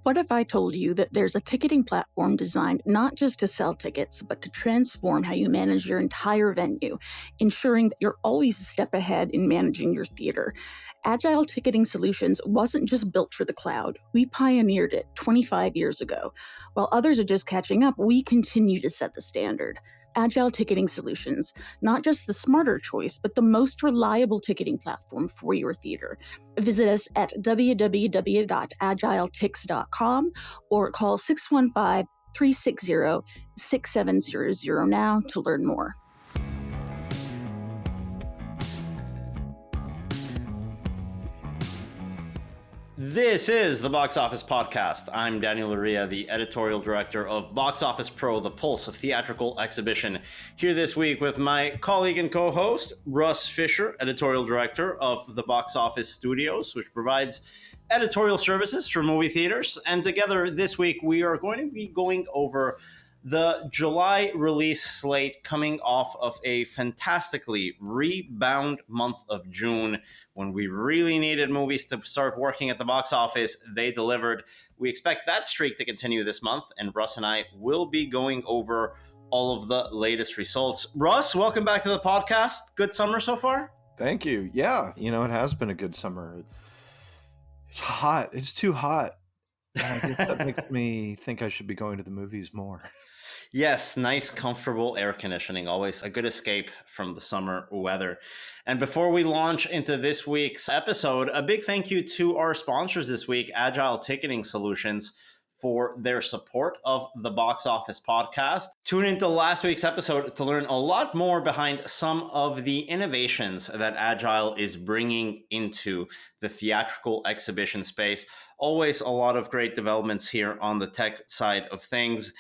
What if I told you that there's a ticketing platform designed not just to sell tickets, but to transform how you manage your entire venue, ensuring that you're always a step ahead in managing your theater? Agile Ticketing Solutions wasn't just built for the cloud. We pioneered it 25 years ago. While others are just catching up, we continue to set the standard. Agile Ticketing Solutions, not just the smarter choice, but the most reliable ticketing platform for your theater. Visit us at www.agiletix.com or call 615-360-6700 now to learn more. This is the Box Office Podcast. I'm Daniel Loria, the editorial director of Box Office Pro, the pulse of theatrical exhibition. Here this week with my colleague and co-host, Russ Fischer, editorial director of the Box Office Studios, which provides editorial services for movie theaters. And together this week, we are going to be going over the July release slate coming off of a fantastically rebound month of June when we really needed movies to start working at the box office. They delivered. We expect that streak to continue this month, and Russ and I will be going over all of the latest results. Russ, welcome back to the podcast. Good summer so far? Thank you. Yeah, it has been a good summer. It's hot. It's too hot. I guess that makes me think I should be going to the movies more. Yes, nice, comfortable air conditioning. Always a good escape from the summer weather. And before we launch into this week's episode, a big thank you to our sponsors this week, Agile Ticketing Solutions, for their support of the Box Office Podcast. Tune into last week's episode to learn a lot more behind some of the innovations that Agile is bringing into the theatrical exhibition space. Always a lot of great developments here on the tech side of things.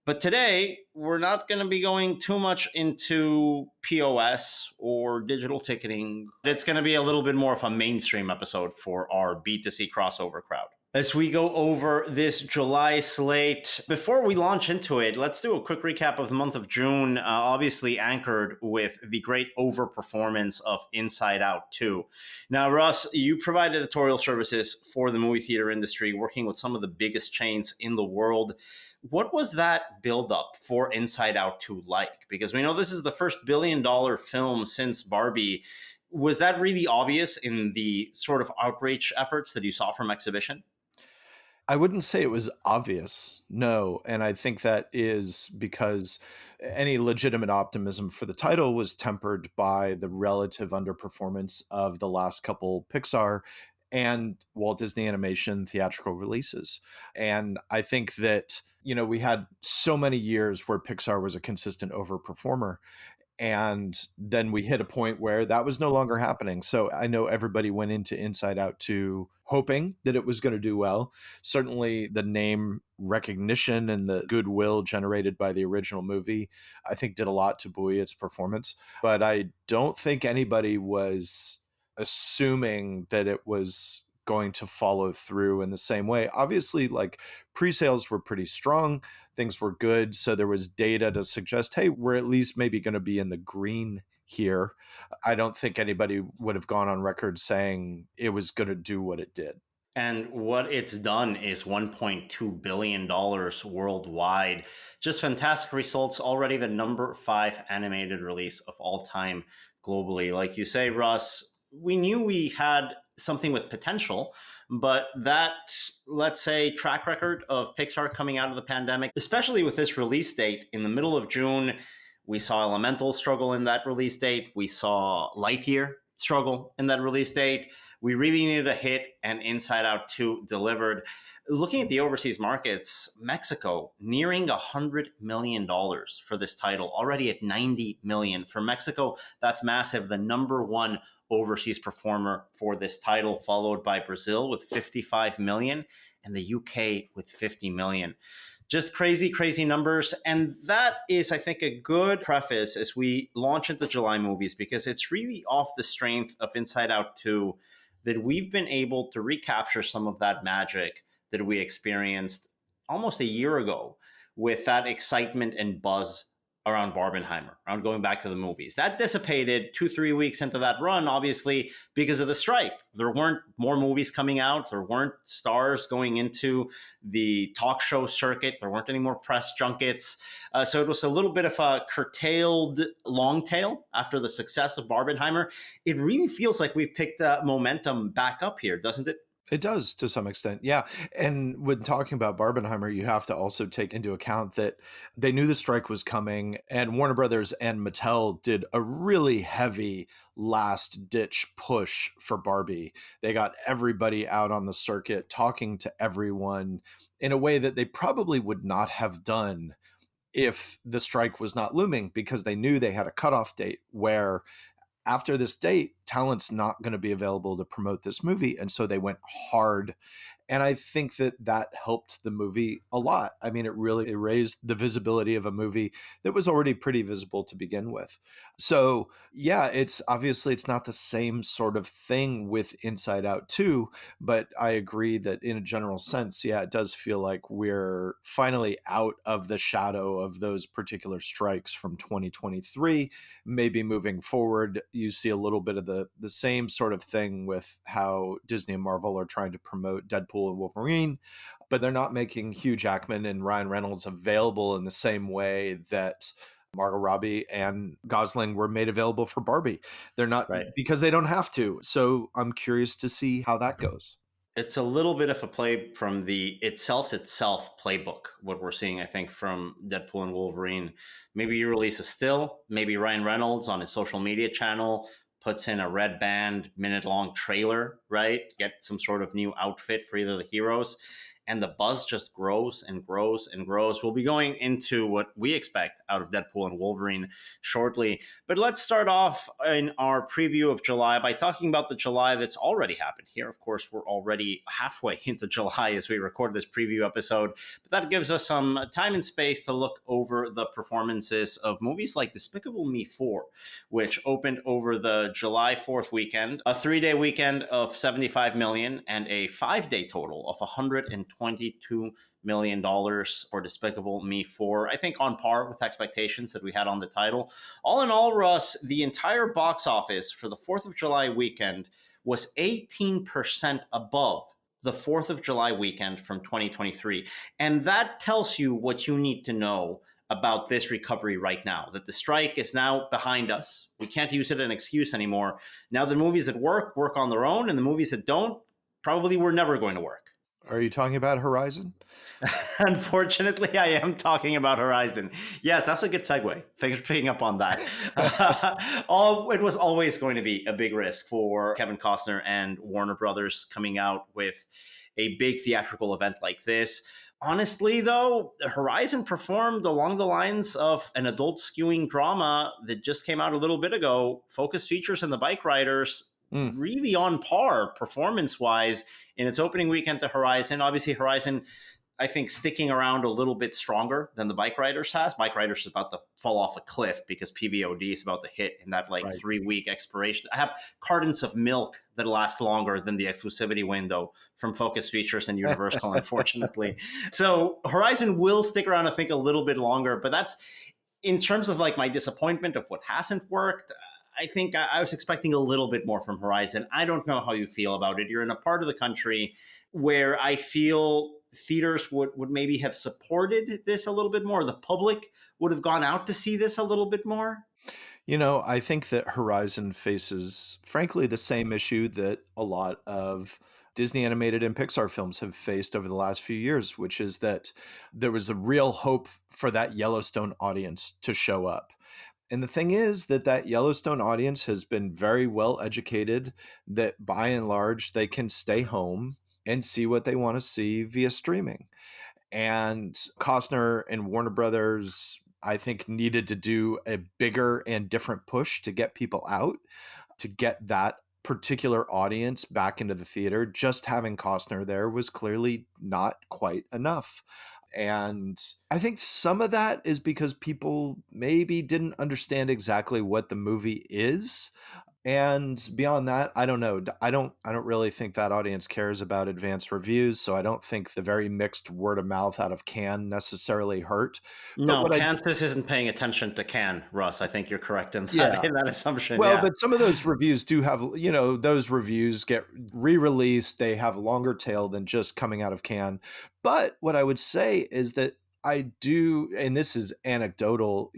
But today, we're not going to be going too much into POS or digital ticketing. It's going to be a little bit more of a mainstream episode for our B2C crossover crowd. As we go over this July slate, before we launch into it, let's do a quick recap of the month of June, obviously anchored with the great overperformance of Inside Out 2. Now, Russ, you provide editorial services for the movie theater industry, working with some of the biggest chains in the world. What was that buildup for Inside Out 2 like? Because we know this is the first billion-dollar film since Barbie. Was that really obvious in the sort of outreach efforts that you saw from exhibition? I wouldn't say it was obvious, no. And I think that is because any legitimate optimism for the title was tempered by the relative underperformance of the last couple Pixar and Walt Disney Animation theatrical releases. And I think that, we had so many years where Pixar was a consistent overperformer. And then we hit a point where that was no longer happening. So I know everybody went into Inside Out 2 hoping that it was going to do well. Certainly the name recognition and the goodwill generated by the original movie, I think did a lot to buoy its performance. But I don't think anybody was assuming that it was going to follow through in the same way. Obviously, pre-sales were pretty strong, things were good, so there was data to suggest, hey, we're at least maybe going to be in the green here. I don't think anybody would have gone on record saying it was going to do what it did. And what it's done is $1.2 billion worldwide. Just fantastic results. Already the number 5 animated release of all time globally. Like you say, Russ, we knew we had something with potential, but that, let's say, track record of Pixar coming out of the pandemic, especially with this release date in the middle of June, we saw Elemental struggle in that release date. We saw Lightyear struggle in that release date. We really needed a hit, and Inside Out 2 delivered. Looking at the overseas markets, Mexico nearing $100 million for this title, already at $90 million. For Mexico, that's massive. The number one overseas performer for this title, followed by Brazil with $55 million and the UK with $50 million. Just crazy, crazy numbers. And that is, I think, a good preface as we launch into July movies, because it's really off the strength of Inside Out 2 that we've been able to recapture some of that magic that we experienced almost a year ago with that excitement and buzz around Barbenheimer, around going back to the movies. That dissipated 2-3 weeks into that run, obviously, because of the strike. There weren't more movies coming out. There weren't stars going into the talk show circuit. There weren't any more press junkets. So it was a little bit of a curtailed long tail after the success of Barbenheimer. It really feels like we've picked momentum back up here, doesn't it? It does to some extent, yeah. And when talking about Barbenheimer, you have to also take into account that they knew the strike was coming, and Warner Brothers and Mattel did a really heavy last ditch push for Barbie. They got everybody out on the circuit talking to everyone in a way that they probably would not have done if the strike was not looming, because they knew they had a cutoff date where after this date, talent's not going to be available to promote this movie. And so they went hard. And I think that that helped the movie a lot. I mean, it raised the visibility of a movie that was already pretty visible to begin with. So yeah, it's obviously it's not the same sort of thing with Inside Out 2, but I agree that in a general sense, yeah, it does feel like we're finally out of the shadow of those particular strikes from 2023. Maybe moving forward, you see a little bit of the same sort of thing with how Disney and Marvel are trying to promote Deadpool and Wolverine, but they're not making Hugh Jackman and Ryan Reynolds available in the same way that Margot Robbie and Gosling were made available for Barbie. They're not, Right. because they don't have to. So I'm curious to see how that goes. It's a little bit of a play from the it sells itself playbook, what we're seeing, I think, from Deadpool and Wolverine. Maybe you release a still, maybe Ryan Reynolds on his social media channel puts in a red band minute-long trailer, right? Get some sort of new outfit for either the heroes. And the buzz just grows and grows and grows. We'll be going into what we expect out of Deadpool and Wolverine shortly. But let's start off in our preview of July by talking about the July that's already happened here. Of course, we're already halfway into July as we record this preview episode. But that gives us some time and space to look over the performances of movies like Despicable Me 4, which opened over the July 4th weekend, a 3-day weekend of $75 million and a 5-day total of $122 million for Despicable Me 4. I think on par with expectations that we had on the title. All in all, Russ, the entire box office for the 4th of July weekend was 18% above the 4th of July weekend from 2023. And that tells you what you need to know about this recovery right now, that the strike is now behind us. We can't use it as an excuse anymore. Now the movies that work on their own, and the movies that don't probably were never going to work. Are you talking about Horizon? Unfortunately, I am talking about Horizon. Yes, that's a good segue. Thanks for picking up on that. It was always going to be a big risk for Kevin Costner and Warner Brothers coming out with a big theatrical event like this. Honestly, though, Horizon performed along the lines of an adult skewing drama that just came out a little bit ago. Focus Features and the Bike Riders really on par performance-wise in its opening weekend to Horizon. Obviously, Horizon, I think, sticking around a little bit stronger than the Bike Riders has. Bike Riders is about to fall off a cliff because PVOD is about to hit in that 3-week expiration. I have cartons of milk that last longer than the exclusivity window from Focus Features and Universal, unfortunately. So Horizon will stick around, I think, a little bit longer, but that's in terms of my disappointment of what hasn't worked. I think I was expecting a little bit more from Horizon. I don't know how you feel about it. You're in a part of the country where I feel theaters would maybe have supported this a little bit more. The public would have gone out to see this a little bit more. You know, I think that Horizon faces, frankly, the same issue that a lot of Disney animated and Pixar films have faced over the last few years, which is that there was a real hope for that Yellowstone audience to show up. And the thing is that Yellowstone audience has been very well educated, that by and large, they can stay home and see what they want to see via streaming. And Costner and Warner Brothers, I think, needed to do a bigger and different push to get people out, to get that particular audience back into the theater. Just having Costner there was clearly not quite enough. And I think some of that is because people maybe didn't understand exactly what the movie is. And beyond that, I don't know. I don't really think that audience cares about advanced reviews, so I don't think the very mixed word of mouth out of Cannes necessarily hurt. But No, what I Kansas isn't paying attention to Can, Russ. I think you're correct in that yeah. in that assumption. Well, Yeah. but some of those reviews do have, those reviews get re-released. They have longer tail than just coming out of Cannes. But what I would say is that I do, and this is anecdotal,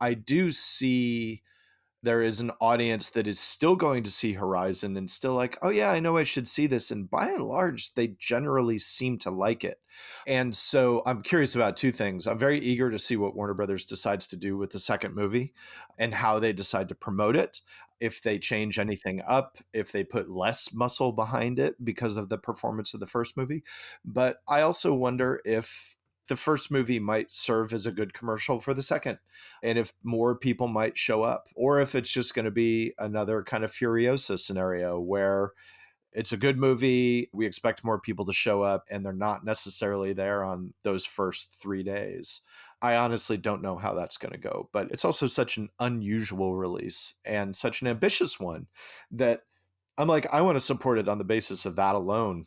I do see there is an audience that is still going to see Horizon and still like, oh yeah, I know I should see this. And by and large, they generally seem to like it. And so I'm curious about two things. I'm very eager to see what Warner Brothers decides to do with the second movie and how they decide to promote it. If they change anything up, if they put less muscle behind it because of the performance of the first movie. But I also wonder if the first movie might serve as a good commercial for the second, and if more people might show up, or if it's just going to be another kind of Furiosa scenario where it's a good movie, we expect more people to show up, and they're not necessarily there on those first 3 days. I honestly don't know how that's going to go, but it's also such an unusual release and such an ambitious one that I'm like, I want to support it on the basis of that alone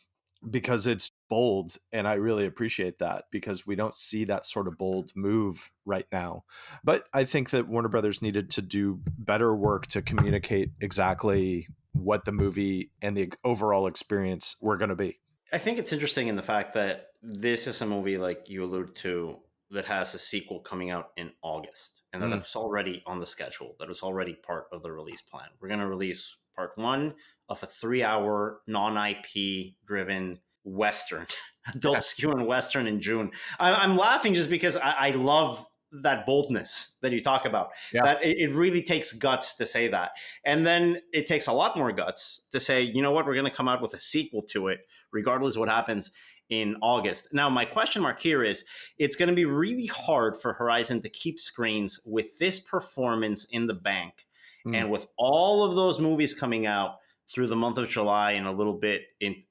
because it's bold. And I really appreciate that because we don't see that sort of bold move right now. But I think that Warner Brothers needed to do better work to communicate exactly what the movie and the overall experience were going to be. I think it's interesting in the fact that this is a movie, like you allude to, that has a sequel coming out in August, and that was already on the schedule. That was already part of the release plan. We're going to release part one of a 3-hour non-IP driven Western, adult skew Western in June. I'm laughing just because I love that boldness that you talk about. Yeah. That it really takes guts to say that. And then it takes a lot more guts to say, you know what, we're going to come out with a sequel to it, regardless of what happens in August. Now, my question mark here is, it's going to be really hard for Horizon to keep screens with this performance in the bank and with all of those movies coming out through the month of July and a little bit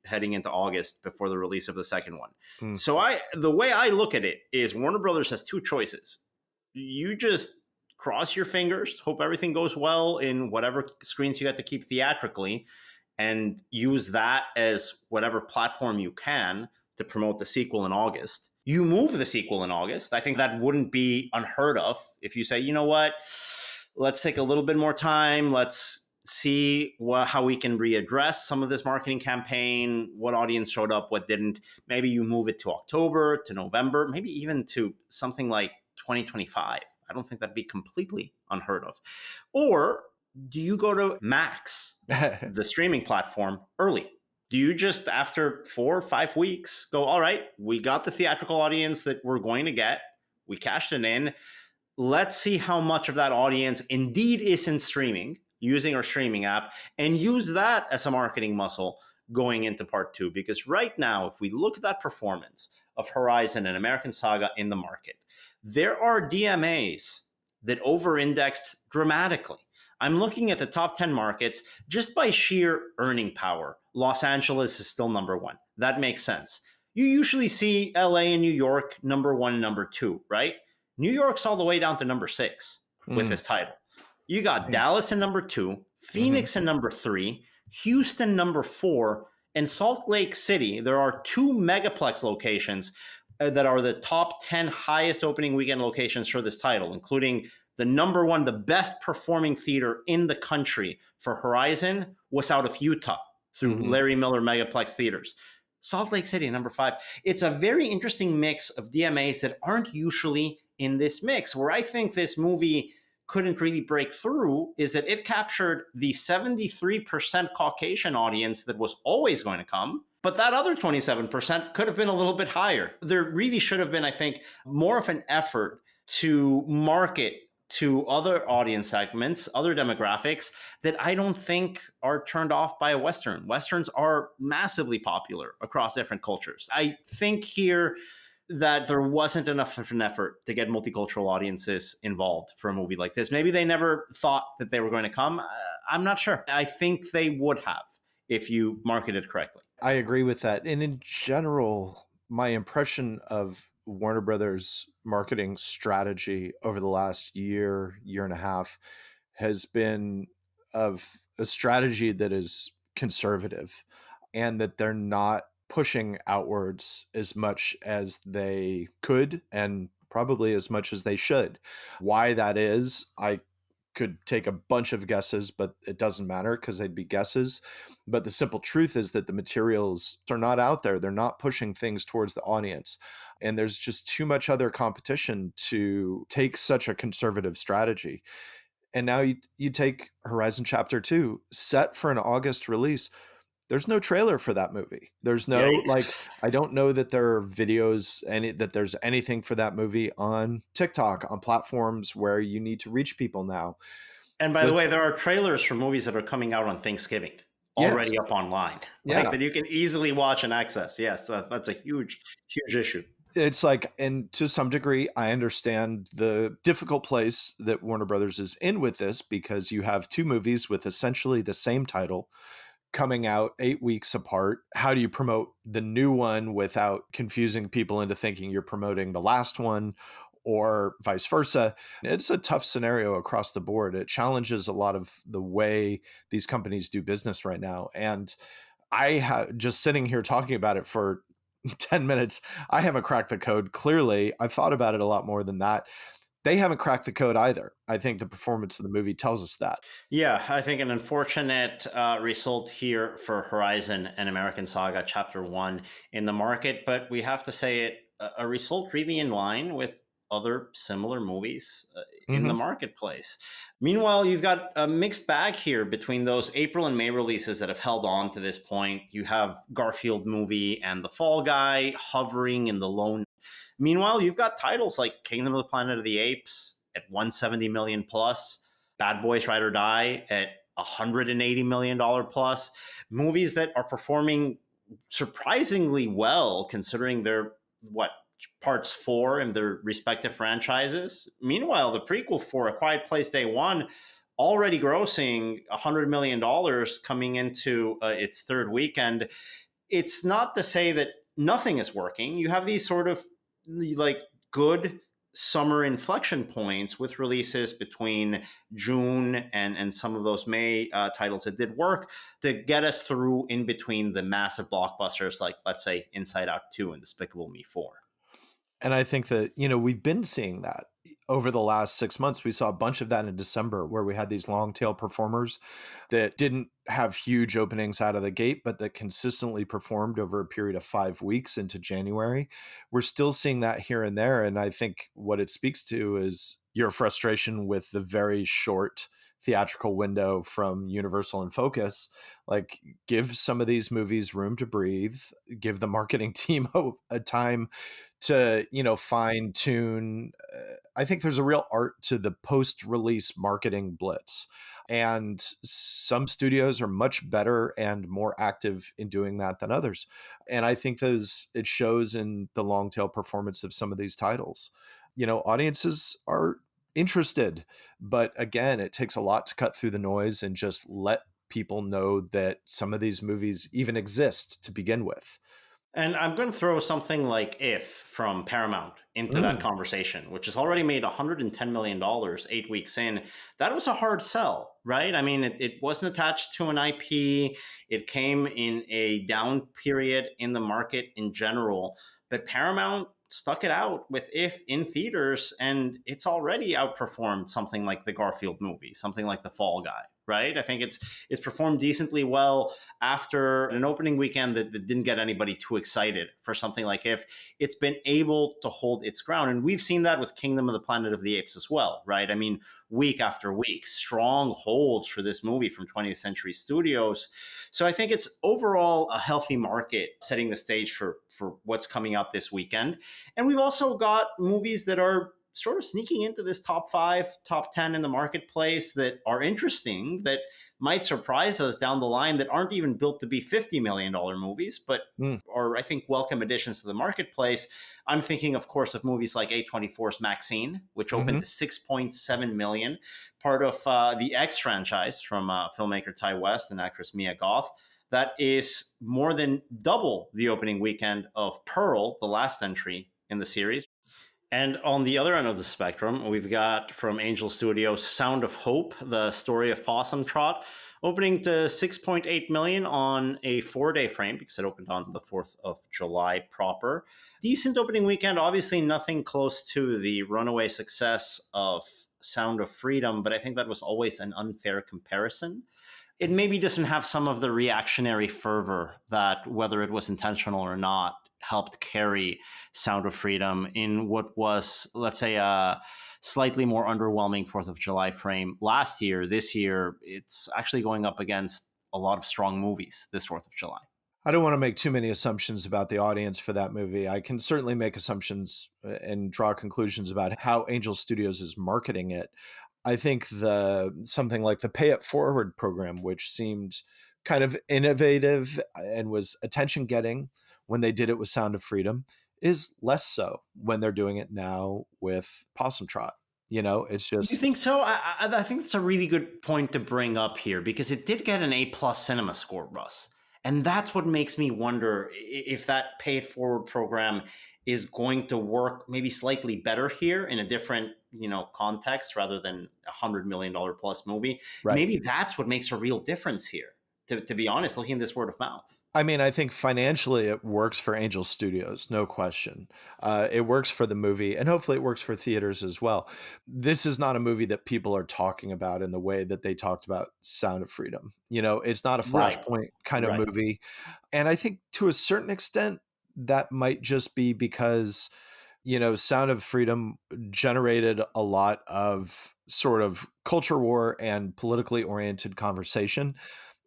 heading into August before the release of the second one. So the way I look at it is Warner Brothers has two choices. You just cross your fingers, hope everything goes well in whatever screens you got to keep theatrically, and use that as whatever platform you can to promote the sequel in August. You move the sequel in August. I think that wouldn't be unheard of if you say, you know what, let's take a little bit more time. Let's see how we can readdress some of this marketing campaign, what audience showed up, what didn't. Maybe you move it to October, to November, maybe even to something like 2025. I don't think that'd be completely unheard of. Or do you go to Max, the streaming platform, early? Do you just, after 4 or 5 weeks, go, all right, we got the theatrical audience that we're going to get. We cashed it in. Let's see how much of that audience indeed is in streaming, using our streaming app, and use that as a marketing muscle going into part two. Because right now, if we look at that performance of Horizon and American Saga in the market, there are DMAs that over-indexed dramatically. I'm looking at the top 10 markets just by sheer earning power. Los Angeles is still number one. That makes sense. You usually see LA and New York number one and number two, right? New York's all the way down to number 6 with this title. You got Dallas in number 2, Phoenix in number 3, Houston number 4, and Salt Lake City. There are 2 megaplex locations that are the top 10 highest opening weekend locations for this title, including the number 1, the best performing theater in the country for Horizon was out of Utah through Larry Miller Megaplex Theaters. Salt Lake City, number 5. It's a very interesting mix of DMAs that aren't usually in this mix. Where I think this movie couldn't really break through is that it captured the 73% Caucasian audience that was always going to come, but that other 27% could have been a little bit higher. There really should have been, I think, more of an effort to market to other audience segments, other demographics that I don't think are turned off by a Western. Westerns are massively popular across different cultures. I think here that there wasn't enough of an effort to get multicultural audiences involved for a movie like this. Maybe they never thought that they were going to come. I'm not sure. I think they would have if you marketed correctly. I agree with that. And in general, my impression of Warner Brothers marketing strategy over the last year and a half has been of a strategy that is conservative and that they're not pushing outwards as much as they could and probably as much as they should. Why that is, I could take a bunch of guesses, but it doesn't matter because they'd be guesses. But the simple truth is that the materials are not out there. They're not pushing things towards the audience. And there's just too much other competition to take such a conservative strategy. And now you take Horizon Chapter 2, set for an August release. There's no trailer for that movie. There's no, like, Yikes. I don't know that there are videos, that there's anything for that movie on TikTok, on platforms where you need to reach people now. And by the way, there are trailers for movies that are coming out on Thanksgiving already Yes. up online, Yeah. like that you can easily watch and access. Yes, that's a huge, huge issue. It's like, and to some degree, I understand the difficult place that Warner Brothers is in with this, because you have two movies with essentially the same title coming out 8 weeks apart. How do you promote the new one without confusing people into thinking you're promoting the last one, or vice versa? It's a tough scenario across the board. It challenges a lot of the way these companies do business right now. And I have just sitting here talking about it for 10 minutes. I haven't cracked the code. Clearly, I've thought about it a lot more than that. They haven't cracked the code either. I think the performance of the movie tells us that. Yeah, I think an unfortunate result here for Horizon and American Saga Chapter 1 in the market, but we have to say it a result really in line with other similar movies in the marketplace. Meanwhile, you've got a mixed bag here between those April and May releases that have held on to this point. You have Garfield movie and The Fall Guy hovering in the low. Meanwhile, you've got titles like Kingdom of the Planet of the Apes at 170 million plus, Bad Boys Ride or Die at $180 million plus, movies that are performing surprisingly well considering they're parts 4 in their respective franchises. Meanwhile, the prequel for A Quiet Place Day 1 already grossing $100 million coming into its third weekend. It's not to say that nothing is working. You have these sort of like good summer inflection points with releases between June and some of those May titles that did work to get us through in between the massive blockbusters like, let's say, Inside Out 2 and Despicable Me 4. And I think that, we've been seeing that over the last 6 months. We saw a bunch of that in December, where we had these long tail performers that didn't have huge openings out of the gate, but that consistently performed over a period of 5 weeks into January. We're still seeing that here and there. And I think what it speaks to is your frustration with the very short theatrical window from Universal and Focus. Like, give some of these movies room to breathe, give the marketing team a time to, fine tune. I think there's a real art to the post-release marketing blitz. And some studios are much better and more active in doing that than others. And I think it shows in the long tail performance of some of these titles. Audiences are interested, but again, it takes a lot to cut through the noise and just let people know that some of these movies even exist to begin with. And I'm going to throw something like If from Paramount into that conversation, which has already made $110 million 8 weeks in. That was a hard sell, right? I mean, it wasn't attached to an IP. It came in a down period in the market in general. But Paramount stuck it out with If in theaters, and it's already outperformed something like the Garfield movie, something like The Fall Guy, right? I think it's performed decently well after an opening weekend that didn't get anybody too excited for something like If. It's been able to hold its ground, and we've seen that with Kingdom of the Planet of the Apes as well, right? I mean, week after week, strong holds for this movie from 20th Century Studios. So I think it's overall a healthy market setting the stage for what's coming out this weekend. And we've also got movies that are sort of sneaking into this top 5, top 10 in the marketplace that are interesting, that might surprise us down the line, that aren't even built to be $50 million movies, but are, I think, welcome additions to the marketplace. I'm thinking, of course, of movies like A24's Maxine, which opened to 6.7 million, part of the X franchise from filmmaker Ty West and actress Mia Goth. That is more than double the opening weekend of Pearl, the last entry in the series. And on the other end of the spectrum, we've got from Angel Studios Sound of Hope, the story of Possum Trot, opening to 6.8 million on a 4-day frame because it opened on the 4th of July proper. Decent opening weekend, obviously nothing close to the runaway success of Sound of Freedom, but I think that was always an unfair comparison. It maybe doesn't have some of the reactionary fervor that, whether it was intentional or not, helped carry Sound of Freedom in what was, let's say, a slightly more underwhelming 4th of July frame last year. This year, it's actually going up against a lot of strong movies this 4th of July. I don't want to make too many assumptions about the audience for that movie. I can certainly make assumptions and draw conclusions about how Angel Studios is marketing it. I think something like the Pay It Forward program, which seemed kind of innovative and was attention getting when they did it with Sound of Freedom, is less so when they're doing it now with Possum Trot. It's You just. think so? I think that's a really good point to bring up here because it did get an A+ cinema score, Russ. And that's what makes me wonder if that Pay It Forward program is going to work maybe slightly better here in a different, context rather than $100 million plus movie. Right. Maybe that's what makes a real difference here, to be honest, looking at this word of mouth. I mean, I think financially it works for Angel Studios, no question. It works for the movie, and hopefully it works for theaters as well. This is not a movie that people are talking about in the way that they talked about Sound of Freedom. It's not a Flashpoint kind of movie. And I think to a certain extent, that might just be because, Sound of Freedom generated a lot of sort of culture war and politically oriented conversation.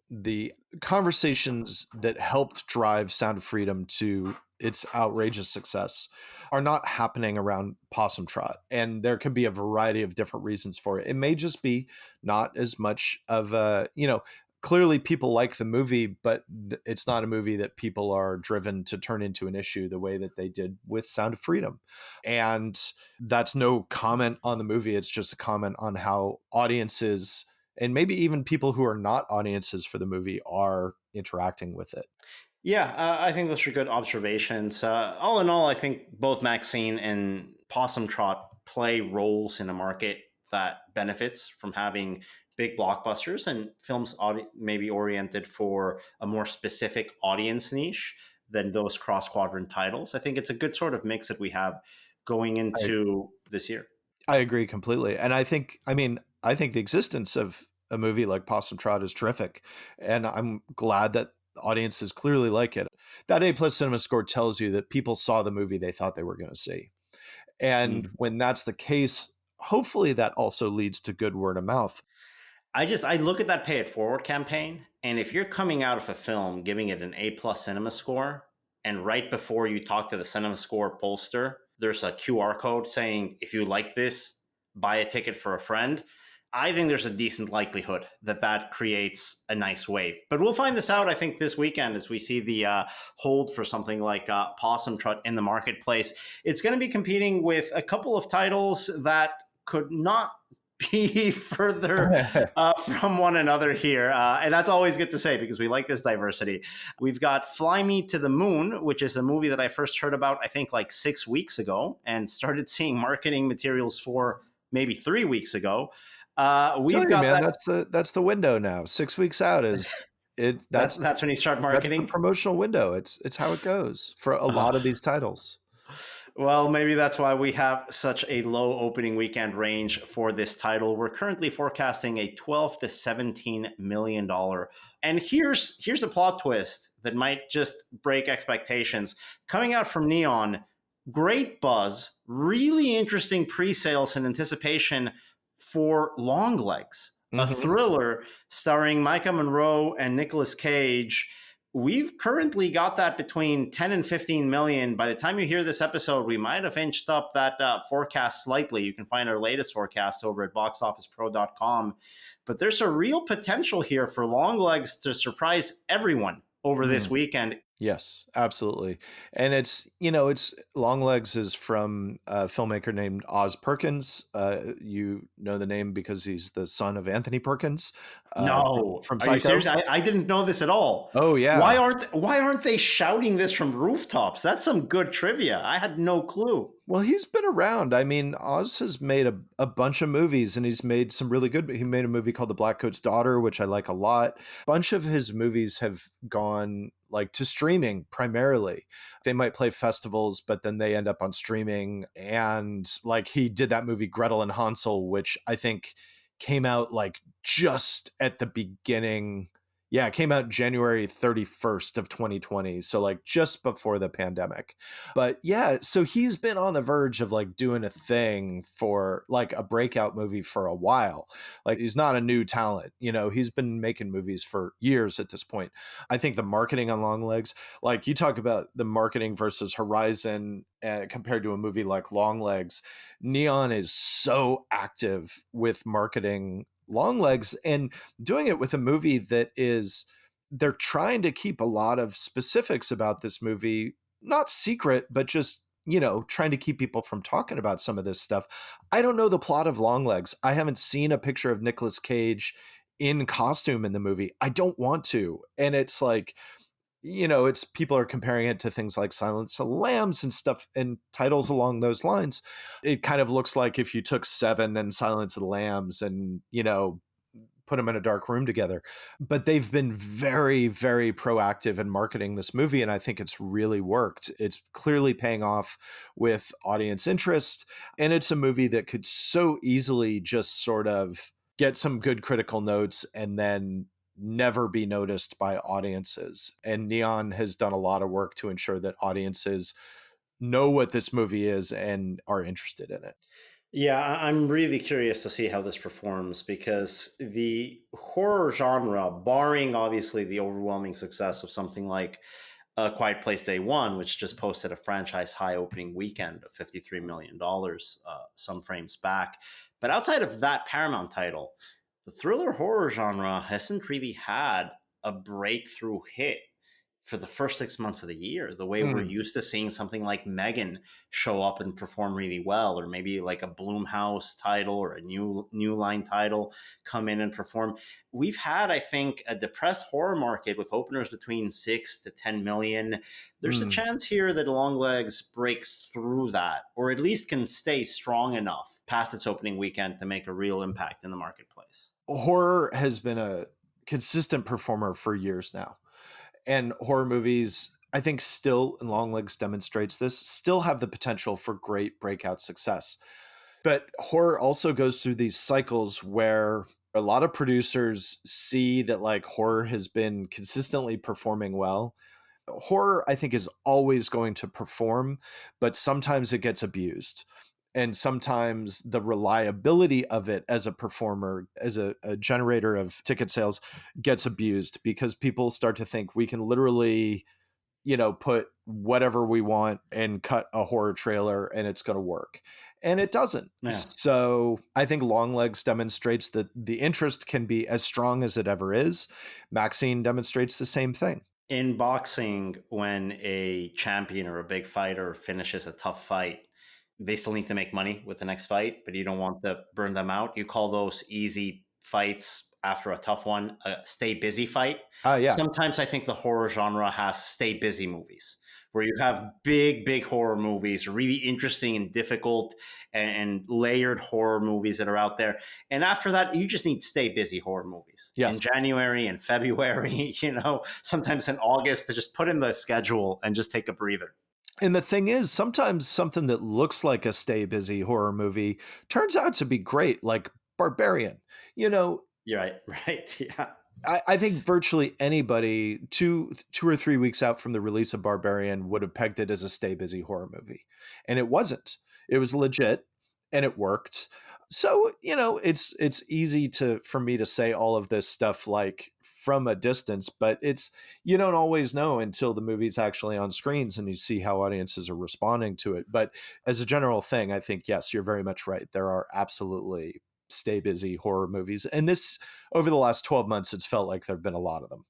The conversations that helped drive Sound of Freedom to its outrageous success are not happening around Possum Trot. And there can be a variety of different reasons for it. It may just be not as much of a, clearly people like the movie, but it's not a movie that people are driven to turn into an issue the way that they did with Sound of Freedom. And that's no comment on the movie. It's just a comment on how audiences and maybe even people who are not audiences for the movie are interacting with it. Yeah, I think those are good observations. All in all, I think both Maxine and Possum Trot play roles in a market that benefits from having big blockbusters and films maybe oriented for a more specific audience niche than those cross-quadrant titles. I think it's a good sort of mix that we have going into this year. I agree completely. And I think the existence of a movie like Possum Trot is terrific. And I'm glad that audiences clearly like it. That A+ cinema score tells you that people saw the movie they thought they were going to see. And when that's the case, hopefully that also leads to good word of mouth. I look at that Pay It Forward campaign, and if you're coming out of a film giving it an A+ cinema score, and right before you talk to the cinema score poster, there's a QR code saying, if you like this, buy a ticket for a friend, I think there's a decent likelihood that creates a nice wave. But we'll find this out, I think, this weekend as we see the hold for something like Possum Trot in the marketplace. It's going to be competing with a couple of titles that could not be further from one another here. And that's always good to say because we like this diversity. We've got Fly Me to the Moon, which is a movie that I first heard about, I think, like 6 weeks ago and started seeing marketing materials for maybe 3 weeks ago. That's the window now. 6 weeks out is it. That's when you start marketing. That's the promotional window. It's how it goes for a lot of these titles. Well, maybe that's why we have such a low opening weekend range for this title. We're currently forecasting a $12 to $17 million. And here's a plot twist that might just break expectations. Coming out from Neon, great buzz, really interesting pre-sales and anticipation for Longlegs, a thriller starring Micah Monroe and Nicolas Cage. We've currently got that between 10 and 15 million. By the time you hear this episode, we might have inched up that forecast slightly. You can find our latest forecast over at boxofficepro.com. But there's a real potential here for Longlegs to surprise everyone over this weekend. Yes, absolutely. And it's Longlegs is from a filmmaker named Oz Perkins. You know the name because he's the son of Anthony Perkins No, from are you serious? Psycho. I didn't know this at all. Oh yeah. Why aren't they shouting this from rooftops? That's some good trivia. I had no clue. Well, he's been around. I mean, Oz has made a bunch of movies and he's made some really good. He made a movie called The Blackcoat's Daughter, which I like a lot. A bunch of his movies have gone like to streaming primarily. They might play festivals, but then they end up on streaming. And like he did that movie Gretel and Hansel, which I think came out like just at the beginning. Yeah, it came out January 31st of 2020. So like just before the pandemic. But yeah, so he's been on the verge of like doing a thing for like a breakout movie for a while. Like he's not a new talent, he's been making movies for years at this point. I think the marketing on Longlegs, like you talk about the marketing versus Horizon compared to a movie like Longlegs, Neon is so active with marketing Longlegs and doing it with a movie that is they're trying to keep a lot of specifics about this movie not secret, but just, trying to keep people from talking about some of this stuff. I don't know the plot of Longlegs. I haven't seen a picture of Nicolas Cage in costume in the movie. I don't want to. And it's like, it's people are comparing it to things like Silence of the Lambs and stuff and titles along those lines. It kind of looks like if you took Seven and Silence of the Lambs and, put them in a dark room together. But they've been very, very proactive in marketing this movie, and I think it's really worked. It's clearly paying off with audience interest, and it's a movie that could so easily just sort of get some good critical notes and then never be noticed by audiences. And Neon has done a lot of work to ensure that audiences know what this movie is and are interested in it. Yeah, I'm really curious to see how this performs because the horror genre, barring obviously the overwhelming success of something like A Quiet Place Day One, which just posted a franchise high opening weekend of $53 million some frames back. But outside of that Paramount title, the thriller horror genre hasn't really had a breakthrough hit for the first 6 months of the year, the way we're used to seeing something like Megan show up and perform really well, or maybe like a Blumhouse title or a new line title come in and perform. We've had, I think, a depressed horror market with openers between 6 to 10 million. There's a chance here that Longlegs breaks through that, or at least can stay strong enough past its opening weekend to make a real impact in the marketplace. Horror has been a consistent performer for years now. And horror movies, I think still, and Longlegs demonstrates this, still have the potential for great breakout success. But horror also goes through these cycles where a lot of producers see that like horror has been consistently performing well. Horror, I think, is always going to perform, but sometimes it gets abused. And sometimes the reliability of it as a performer, as a generator of ticket sales, gets abused because people start to think we can literally, put whatever we want and cut a horror trailer and it's going to work. And it doesn't. Yeah. So I think Longlegs demonstrates that the interest can be as strong as it ever is. Maxine demonstrates the same thing. In boxing, when a champion or a big fighter finishes a tough fight, they still need to make money with the next fight, but you don't want to burn them out. You call those easy fights after a tough one a stay busy fight. Yeah. Sometimes I think the horror genre has stay busy movies where you have big horror movies, really interesting and difficult and layered horror movies that are out there. And after that, you just need stay busy horror movies in January and February, sometimes in August, to just put in the schedule and just take a breather. And the thing is, sometimes something that looks like a stay busy horror movie turns out to be great, like Barbarian. You're right. Yeah. I think virtually anybody 2 or 3 weeks out from the release of Barbarian would have pegged it as a stay busy horror movie. And it wasn't. It was legit and it worked. So, it's easy for me to say all of this stuff like from a distance, but you don't always know until the movie's actually on screens and you see how audiences are responding to it. But as a general thing, I think, yes, you're very much right. There are absolutely stay busy horror movies. And this, over the last 12 months, it's felt like there've been a lot of them.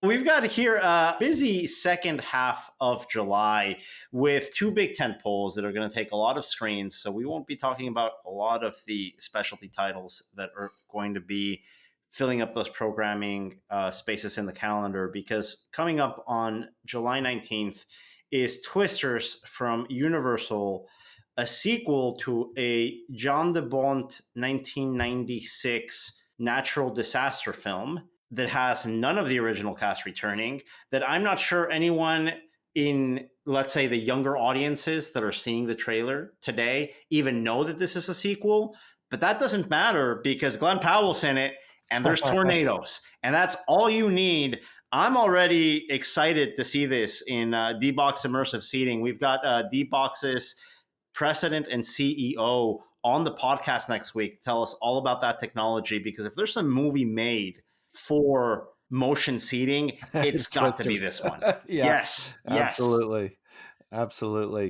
We've got here a busy second half of July with two big tent poles that are going to take a lot of screens. So we won't be talking about a lot of the specialty titles that are going to be filling up those programming spaces in the calendar, because coming up on July 19th is Twisters from Universal, a sequel to a John de Bont 1996 natural disaster film that has none of the original cast returning, that I'm not sure anyone in, let's say, the younger audiences that are seeing the trailer today even know that this is a sequel. But that doesn't matter because Glenn Powell's in it and there's tornadoes. And that's all you need. I'm already excited to see this in D-Box Immersive Seating. We've got D-Box's president and CEO on the podcast next week to tell us all about that technology, because if there's a movie made for motion seating, it's got to be this one. Yeah, yes. Absolutely.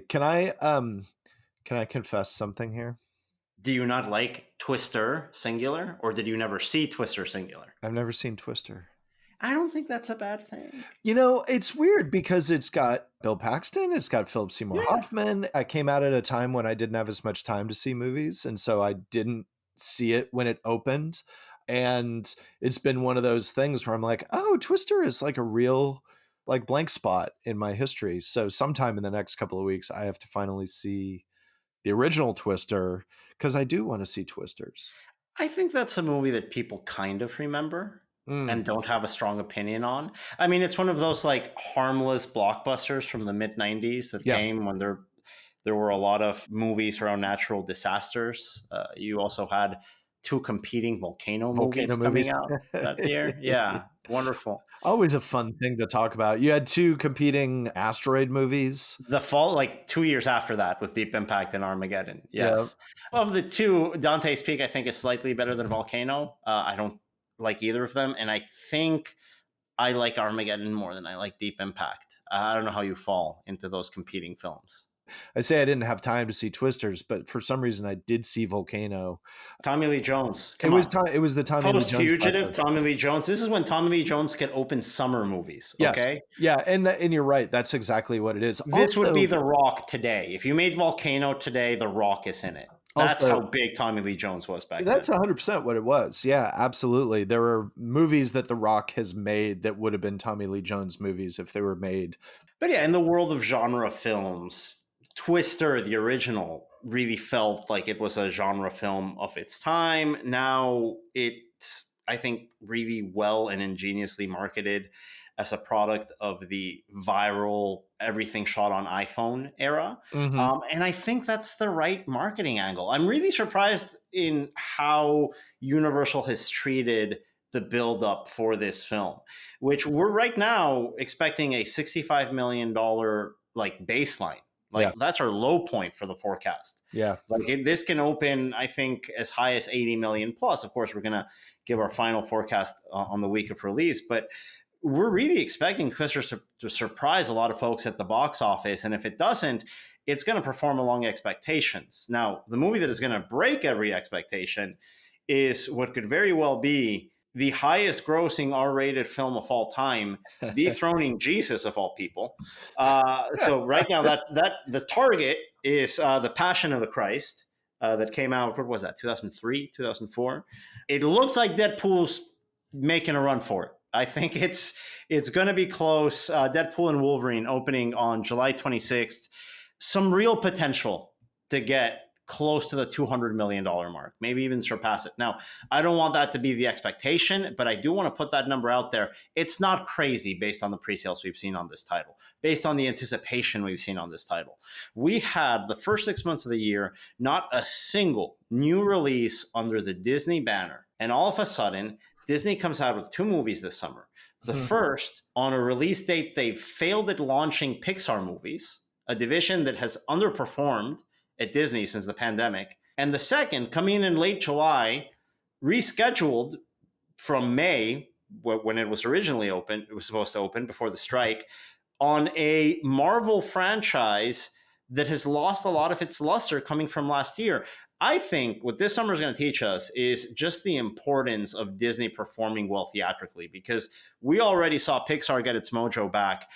Can I confess something here? Do you not like Twister singular, or did you never see Twister singular? I've never seen Twister. I don't think that's a bad thing. You know, it's weird because it's got Bill Paxton, it's got Philip Seymour Hoffman. I came out at a time when I didn't have as much time to see movies, and so I didn't see it when it opened. And it's been one of those things where I'm like, oh, Twister is like a real like blank spot in my history. So sometime in the next couple of weeks, I have to finally see the original Twister, because I do want to see Twisters. I think that's a movie that people kind of remember and don't have a strong opinion on. I mean, it's one of those like harmless blockbusters from the mid 90s that came when there were a lot of movies around natural disasters. You also had two competing volcano movies coming out that year. Yeah, wonderful. Always a fun thing to talk about. You had two competing asteroid movies. The fall, like 2 years after that, with Deep Impact and Armageddon. Yes. Yeah. Of the two, Dante's Peak, I think, is slightly better than Volcano. I don't like either of them. And I think I like Armageddon more than I like Deep Impact. I don't know how you fall into those competing films. I say I didn't have time to see Twisters, but for some reason I did see Volcano. Tommy Lee Jones. It was the Tommy Lee Jones. Post-Fugitive, Tommy Lee Jones. This is when Tommy Lee Jones can open summer movies. Okay. Yes. Yeah, and you're right. That's exactly what it is. This would be The Rock today. If you made Volcano today, The Rock is in it. That's how big Tommy Lee Jones was back then. That's 100% what it was. Yeah, absolutely. There were movies that The Rock has made that would have been Tommy Lee Jones movies if they were made. But yeah, in the world of genre films, Twister, the original, really felt like it was a genre film of its time. Now it's, I think, really well and ingeniously marketed as a product of the viral everything shot on iPhone era. And I think that's the right marketing angle. I'm really surprised in how Universal has treated the build-up for this film, which we're right now expecting a $65 million like baseline. That's our low point for the forecast. Yeah. This can open, I think, as high as 80 million plus. Of course, we're going to give our final forecast on the week of release, but we're really expecting Twister to surprise a lot of folks at the box office. And if it doesn't, it's going to perform along expectations. Now, the movie that is going to break every expectation is what could very well be the highest grossing R-rated film of all time, dethroning Jesus of all people. So right now that the target is The Passion of the Christ that came out, what was that, 2003, 2004? It looks like Deadpool's making a run for it. I think it's going to be close. Deadpool and Wolverine opening on July 26th. Some real potential to get close to the $200 million mark, maybe even surpass it. Now, I don't want that to be the expectation, but I do want to put that number out there. It's not crazy based on the pre-sales we've seen on this title, based on the anticipation we've seen on this title. We had the first 6 months of the year, not a single new release under the Disney banner. And all of a sudden, Disney comes out with two movies this summer. The first, on a release date, they failed at launching Pixar movies, a division that has underperformed at Disney since the pandemic. And the second, coming in late July, rescheduled from May, when it was originally open, it was supposed to open before the strike, on a Marvel franchise that has lost a lot of its luster coming from last year. I think what this summer is going to teach us is just the importance of Disney performing well theatrically, because we already saw Pixar get its mojo back.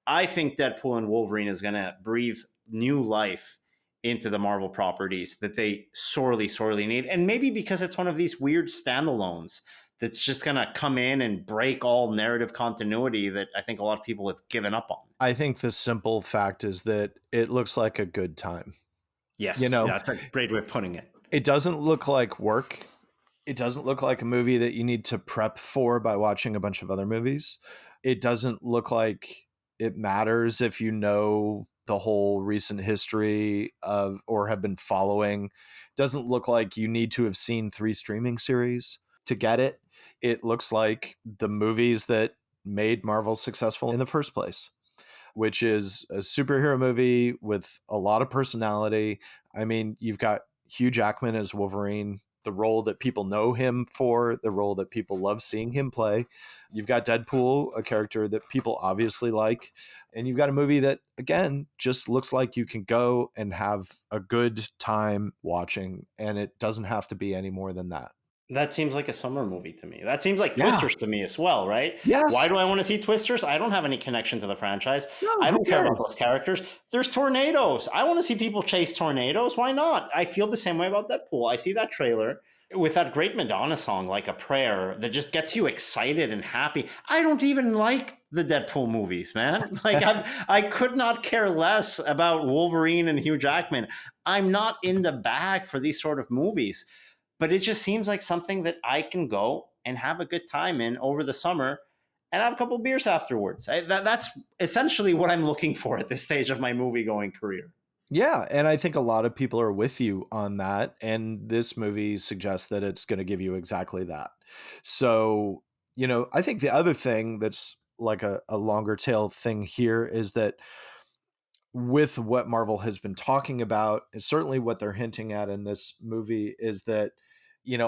I think Deadpool and Wolverine is going to breathe new life into the Marvel properties that they sorely, sorely need. And maybe because it's one of these weird standalones that's just going to come in and break all narrative continuity that I think a lot of people have given up on. I think the simple fact is that it looks like a good time. Yes, You know, that's a great way of putting it. It doesn't look like work. It doesn't look like a movie that you need to prep for by watching a bunch of other movies. It doesn't look like it matters if you know the whole recent history of or have been following. It doesn't look like you need to have seen 3 streaming series to get it. It looks like the movies that made Marvel successful in the first place, which is a superhero movie with a lot of personality. I mean, you've got Hugh Jackman as Wolverine, the role that people know him for, the role that people love seeing him play. You've got Deadpool, a character that people obviously like. And you've got a movie that, again, just looks like you can go and have a good time watching. And it doesn't have to be any more than that. That seems like a summer movie to me. That seems like Yeah. Twisters to me as well, right? Yes. Why do I want to see Twisters? I don't have any connection to the franchise. No, I who don't care cares? about those characters. There's tornadoes. I want to see people chase tornadoes. Why not? I feel the same way about Deadpool. I see that trailer with that great Madonna song, Like a Prayer, that just gets you excited and happy. I don't even like the Deadpool movies, man. Like I could not care less about Wolverine and Hugh Jackman. I'm not in the bag for these sort of movies. But it just seems like something that I can go and have a good time in over the summer and have a couple of beers afterwards. That's essentially what I'm looking for at this stage of my movie-going career. Yeah, and I think a lot of people are with you on that. And this movie suggests that it's going to give you exactly that. So, I think the other thing that's like a longer tail thing here is that with what Marvel has been talking about, and certainly what they're hinting at in this movie, is that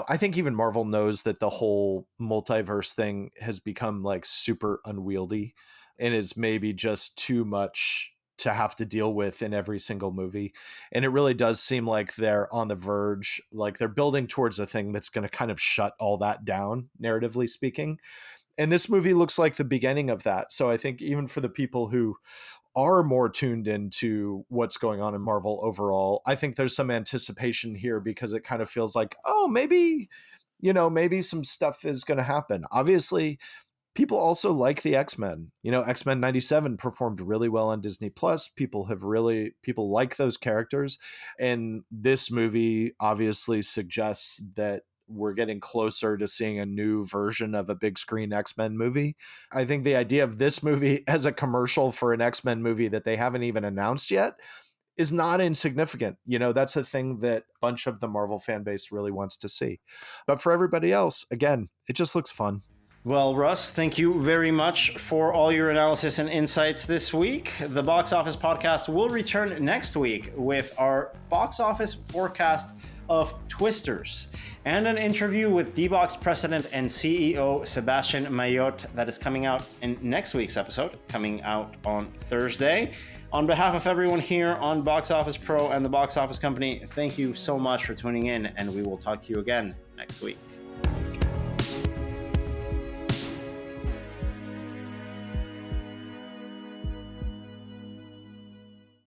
I think even Marvel knows that the whole multiverse thing has become like super unwieldy and is maybe just too much to have to deal with in every single movie. And it really does seem like they're on the verge, like they're building towards a thing that's going to kind of shut all that down, narratively speaking. And this movie looks like the beginning of that. So I think even for the people who are more tuned into what's going on in Marvel overall, I think there's some anticipation here because it kind of feels like, oh, maybe some stuff is going to happen. Obviously, people also like the X-Men. X-Men 97 performed really well on Disney Plus. People like those characters. And this movie obviously suggests that we're getting closer to seeing a new version of a big screen X-Men movie. I think the idea of this movie as a commercial for an X-Men movie that they haven't even announced yet is not insignificant. That's a thing that a bunch of the Marvel fan base really wants to see. But for everybody else, again, it just looks fun. Well, Russ, thank you very much for all your analysis and insights this week. The Box Office Podcast will return next week with our box office forecast of Twisters and an interview with D-Box President and CEO Sebastian Mayotte that is coming out in next week's episode, coming out on Thursday. On behalf of everyone here on Box Office Pro and the Box Office Company, thank you so much for tuning in, and we will talk to you again next week.